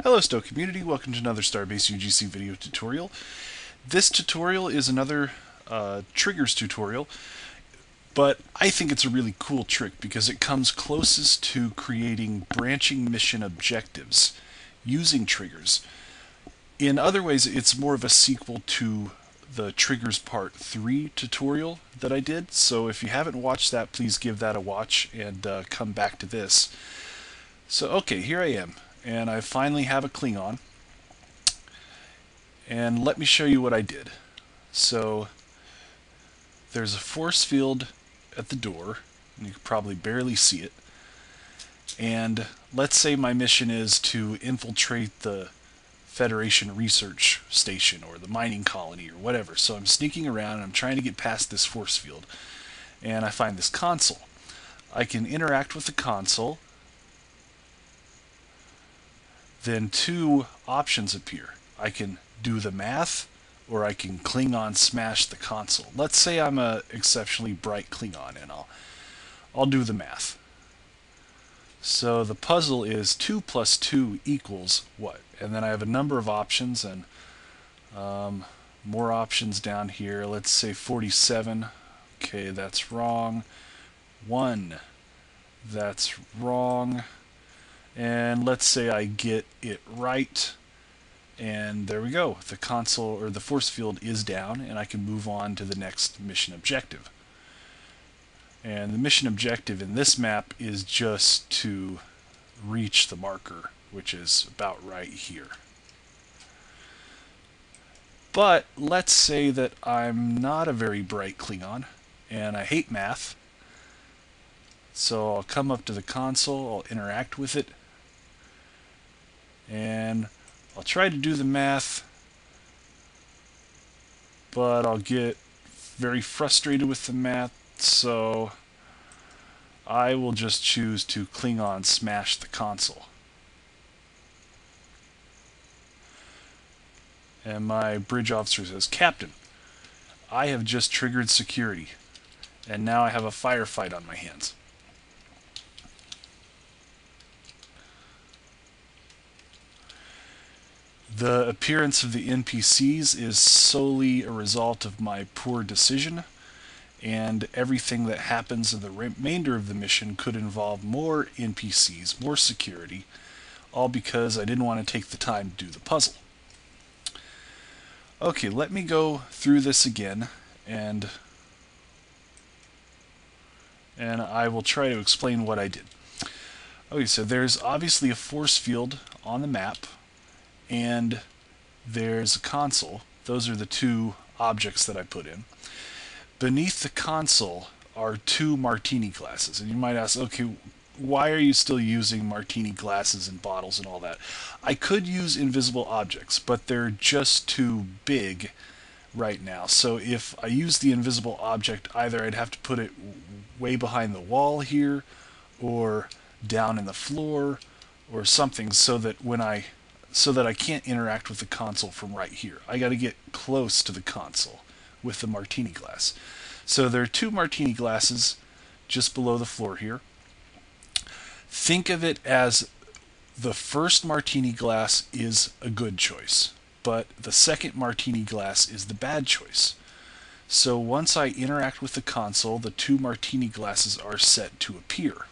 Hello STO community, welcome to another Starbase UGC video tutorial. This tutorial is another triggers tutorial, but I think it's a really cool trick because it comes closest to creating branching mission objectives using triggers. In other ways, it's more of a sequel to the Triggers Part 3 tutorial that I did, so if you haven't watched that, please give that a watch and come back to this. So okay, here I am. And I finally have a Klingon. And let me show you what I did. So there's a force field at the door, and you can probably barely see it. And let's say my mission is to infiltrate the Federation research station or the mining colony or whatever. So I'm sneaking around and I'm trying to get past this force field. And I find this console. I can interact with the console. Then two options appear. I can do the math, or I can Klingon smash the console. Let's say I'm a exceptionally bright Klingon, and I'll do the math. So the puzzle is 2 plus 2 equals what? And then I have a number of options, and more options down here. Let's say 47. Okay, that's wrong. 1. That's wrong. And let's say I get it right, and there we go. The console or the force field is down, and I can move on to the next mission objective. And the mission objective in this map is just to reach the marker, which is about right here. But let's say that I'm not a very bright Klingon, and I hate math. So I'll come up to the console, I'll interact with it, and I'll try to do the math, but I'll get very frustrated with the math, so I will just choose to Klingon smash the console. And my bridge officer says, "Captain, I have just triggered security, and now I have a firefight on my hands." The appearance of the NPCs is solely a result of my poor decision, and everything that happens in the remainder of the mission could involve more NPCs, more security, all because I didn't want to take the time to do the puzzle. Okay, let me go through this again, and I will try to explain what I did. Okay, so there's obviously a force field on the map, and there's a console. Those are the two objects that I put in. Beneath the console are two martini glasses. And you might ask, okay, why are you still using martini glasses and bottles and all that? I could use invisible objects, but they're just too big right now. So if I use the invisible object, either I'd have to put it way behind the wall here, or down in the floor, or something, so that I can't interact with the console from right here. I got to get close to the console with the martini glass. So there are two martini glasses just below the floor here. Think of it as the first martini glass is a good choice, but the second martini glass is the bad choice. So once I interact with the console, the two martini glasses are set to appear.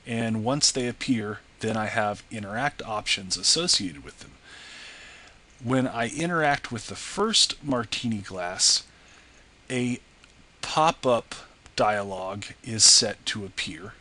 And once they appear, then I have interact options associated with them. When I interact with the first martini glass, a pop-up dialog is set to appear,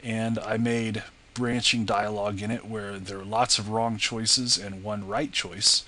and I made branching dialogue in it where there are lots of wrong choices and one right choice.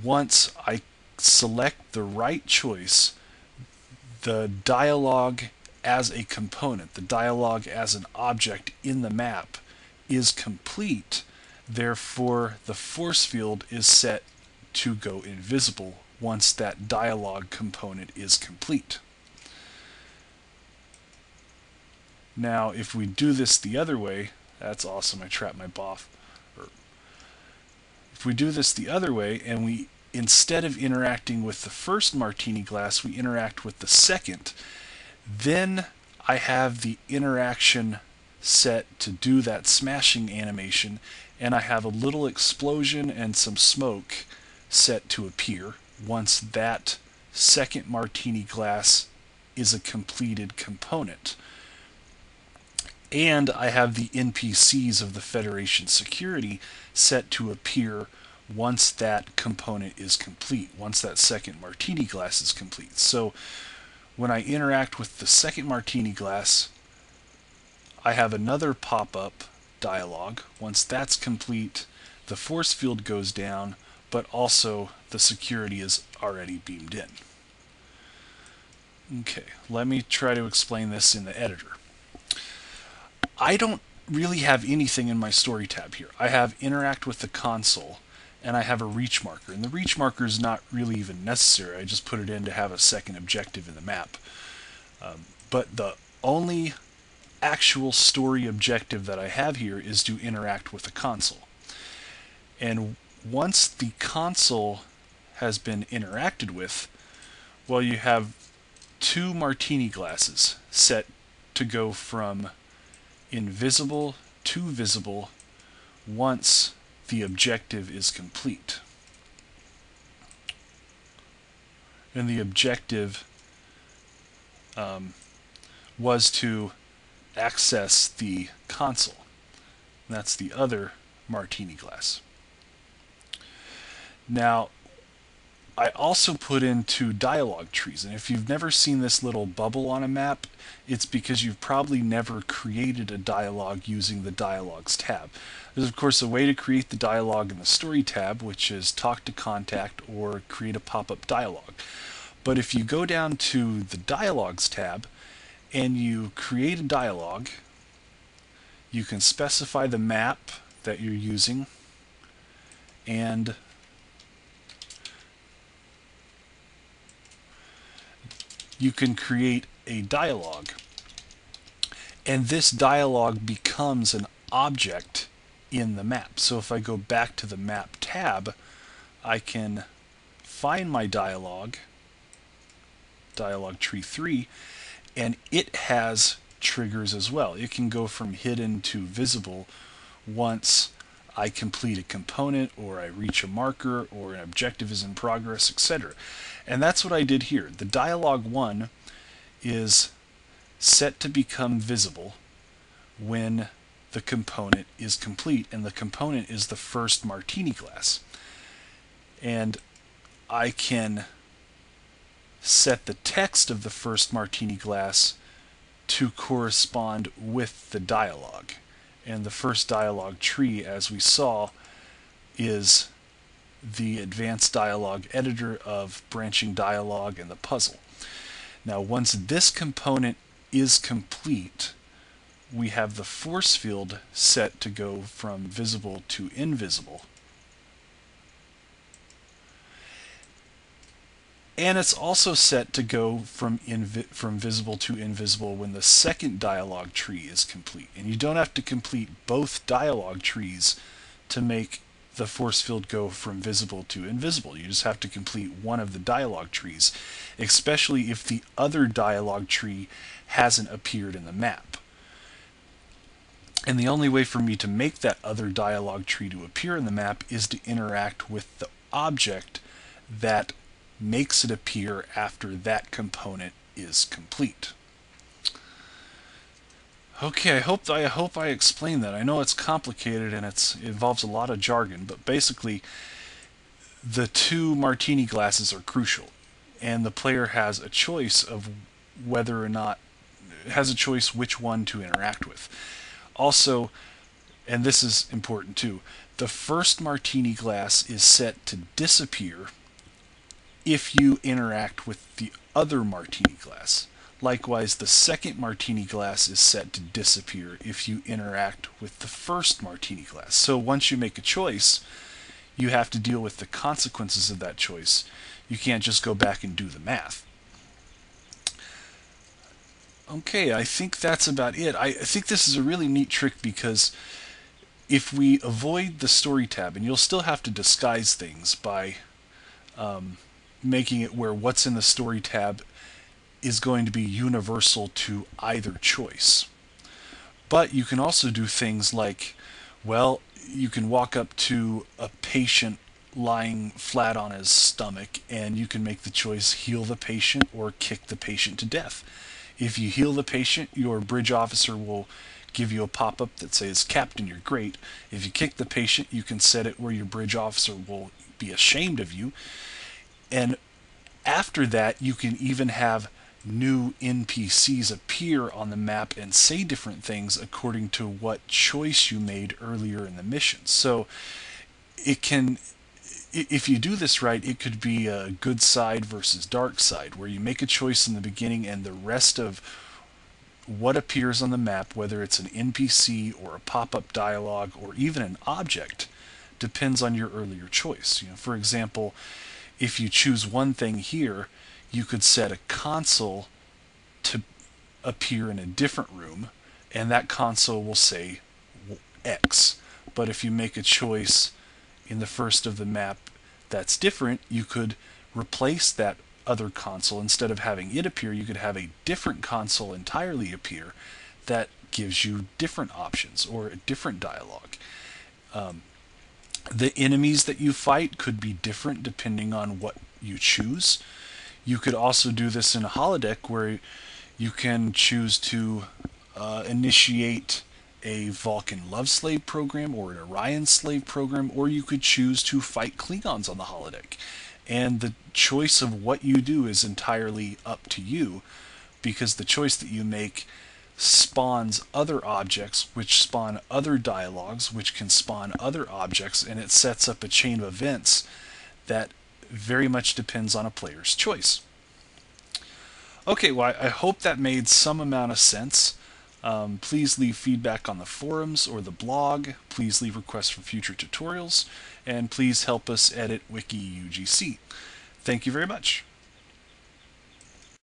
Once I select the right choice, the dialogue as a component, the dialogue as an object in the map, is complete. Therefore, the force field is set to go invisible once that dialogue component is complete. Now, if we do this the other way, that's awesome, I trapped my boff. If we do this the other way, and we, instead of interacting with the first martini glass, we interact with the second, then I have the interaction set to do that smashing animation, and I have a little explosion and some smoke set to appear once that second martini glass is a completed component. And I have the NPCs of the Federation security set to appear once that component is complete, once that second martini glass is complete. So when I interact with the second martini glass, I have another pop-up dialog. Once that's complete, the force field goes down, but also the security is already beamed in. Okay, let me try to explain this in the editor. I don't really have anything in my story tab here. I have interact with the console, and I have a reach marker. And the reach marker is not really even necessary. I just put it in to have a second objective in the map. But the only actual story objective that I have here is to interact with the console. And once the console has been interacted with, well, you have two martini glasses set to go from invisible to visible once the objective is complete. And the objective was to access the console. And that's the other martini glass. Now, I also put in two dialogue trees, and if you've never seen this little bubble on a map, it's because you've probably never created a dialogue using the Dialogues tab. There's of course a way to create the dialogue in the Story tab, which is Talk to Contact or create a pop-up dialogue. But if you go down to the Dialogues tab and you create a dialogue, you can specify the map that you're using, and you can create a dialogue. And this dialogue becomes an object in the map. So if I go back to the map tab, I can find my dialogue, dialogue tree 3, and it has triggers as well. It can go from hidden to visible once I complete a component, or I reach a marker, or an objective is in progress, etc. And that's what I did here. The dialogue 1 is set to become visible when the component is complete, and the component is the first martini glass. And I can set the text of the first martini glass to correspond with the dialogue. And the first dialogue tree, as we saw, is the advanced dialogue editor of branching dialogue and the puzzle. Now, once this component is complete, we have the force field set to go from visible to invisible. And it's also set to go from visible to invisible when the second dialogue tree is complete. And you don't have to complete both dialogue trees to make the force field go from visible to invisible. You just have to complete one of the dialogue trees, especially if the other dialogue tree hasn't appeared in the map. And the only way for me to make that other dialogue tree to appear in the map is to interact with the object that makes it appear after that component is complete. Okay, I hope I explained that. I know it's complicated and it involves a lot of jargon, but basically the two martini glasses are crucial, and the player has a choice of whether or not which one to interact with. Also, and this is important too, the first martini glass is set to disappear if you interact with the other martini glass. Likewise, the second martini glass is set to disappear if you interact with the first martini glass. So once you make a choice, you have to deal with the consequences of that choice. You can't just go back and do the math. Okay, I think that's about it. I think this is a really neat trick, because if we avoid the story tab, and you'll still have to disguise things by making it where what's in the story tab is going to be universal to either choice. But you can also do things like, well, you can walk up to a patient lying flat on his stomach and you can make the choice heal the patient or kick the patient to death. If you heal the patient, your bridge officer will give you a pop-up that says, Captain, you're great. If you kick the patient, you can set it where your bridge officer will be ashamed of you. And after that, you can even have new NPCs appear on the map and say different things according to what choice you made earlier in the mission. So it can, if you do this right, it could be a good side versus dark side, where you make a choice in the beginning and the rest of what appears on the map, whether it's an NPC or a pop-up dialogue or even an object, depends on your earlier choice. For example, if you choose one thing here, you could set a console to appear in a different room, and that console will say X. But if you make a choice in the first of the map that's different, you could replace that other console. Instead of having it appear, you could have a different console entirely appear that gives you different options or a different dialogue. The enemies that you fight could be different depending on what you choose. You could also do this in a holodeck where you can choose to initiate a Vulcan love slave program or an Orion slave program, or you could choose to fight Klingons on the holodeck. And the choice of what you do is entirely up to you, because the choice that you make spawns other objects, which spawn other dialogues, which can spawn other objects, and it sets up a chain of events that very much depends on a player's choice. Okay, well, I hope that made some amount of sense. Please leave feedback on the forums or the blog. Please leave requests for future tutorials. And please help us edit Wiki UGC. Thank you very much.